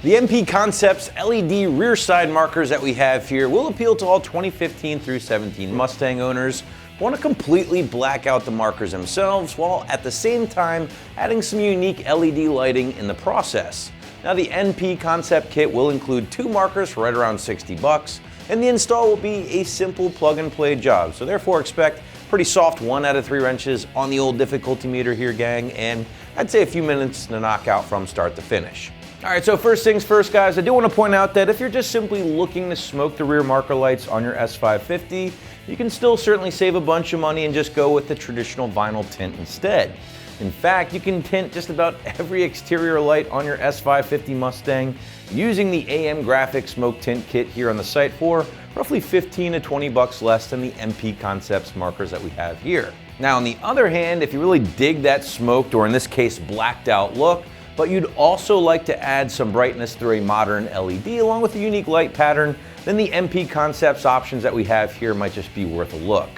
The MP Concepts LED rear side markers that we have here will appeal to all 2015 through 17 Mustang owners who want to completely black out the markers themselves while at the same time adding some unique LED lighting in the process. Now the NP Concept Kit will include 2 markers for right around 60 bucks, and the install will be a simple plug and play job, so therefore expect pretty soft 1 out of 3 wrenches on the old difficulty meter here, gang, and I'd say a few minutes to knock out from start to finish. Alright, so first things first, guys, I do want to point out that if you're just simply looking to smoke the rear marker lights on your S550, you can still certainly save a bunch of money and just go with the traditional vinyl tint instead. In fact, you can tint just about every exterior light on your S550 Mustang using the AM Graphics Smoke Tint Kit here on the site for roughly 15 to 20 bucks less than the MP Concepts markers that we have here. Now, on the other hand, if you really dig that smoked, or in this case, blacked out look, but you'd also like to add some brightness through a modern LED along with a unique light pattern, then the MP Concepts options that we have here might just be worth a look.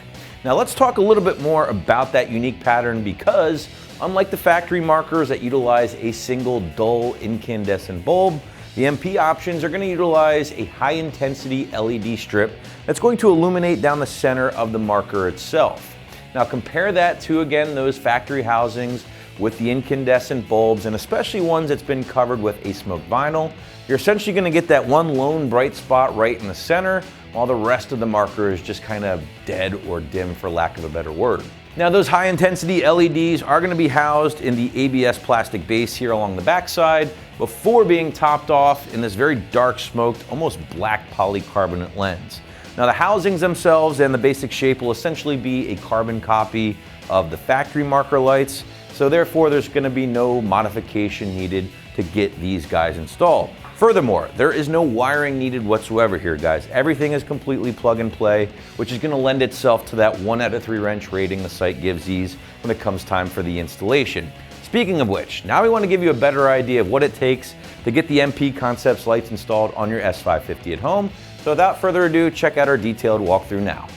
Now let's talk a little bit more about that unique pattern, because unlike the factory markers that utilize a single dull incandescent bulb, the MP options are going to utilize a high intensity LED strip that's going to illuminate down the center of the marker itself. Now compare that to, again, those factory housings with the incandescent bulbs, and especially ones that's been covered with a smoked vinyl. You're essentially going to get that one lone bright spot right in the center, while the rest of the marker is just kind of dead or dim, for lack of a better word. Now those high intensity LEDs are going to be housed in the ABS plastic base here along the backside before being topped off in this very dark smoked, almost black polycarbonate lens. Now the housings themselves and the basic shape will essentially be a carbon copy of the factory marker lights, so therefore there's going to be no modification needed to get these guys installed. Furthermore, there is no wiring needed whatsoever here, guys. Everything is completely plug and play, which is going to lend itself to that 1 out of 3 wrench rating the site gives these when it comes time for the installation. Speaking of which, now we want to give you a better idea of what it takes to get the MP Concepts lights installed on your S550 at home. So without further ado, check out our detailed walkthrough now.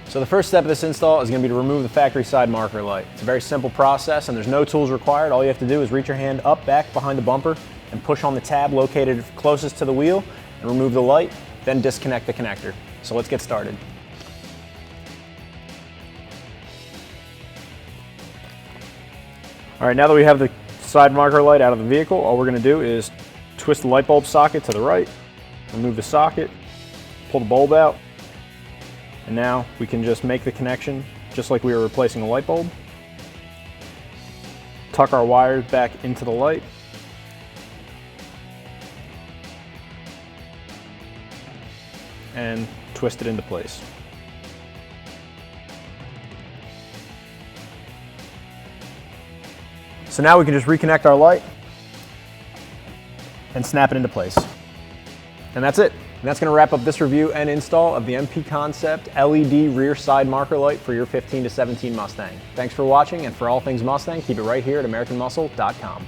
So the first step of this install is going to be to remove the factory side marker light. It's a very simple process and there's no tools required. All you have to do is reach your hand up back behind the bumper and push on the tab located closest to the wheel and remove the light, then disconnect the connector. So let's get started. All right, now that we have the side marker light out of the vehicle, all we're going to do is twist the light bulb socket to the right, remove the socket, pull the bulb out, and now we can just make the connection just like we were replacing a light bulb. Tuck our wires back into the light. And twist it into place. So now we can just reconnect our light and snap it into place. And that's it. And that's going to wrap up this review and install of the MP Concept LED rear side marker light for your 15 to 17 Mustang. Thanks for watching, and for all things Mustang, keep it right here at AmericanMuscle.com.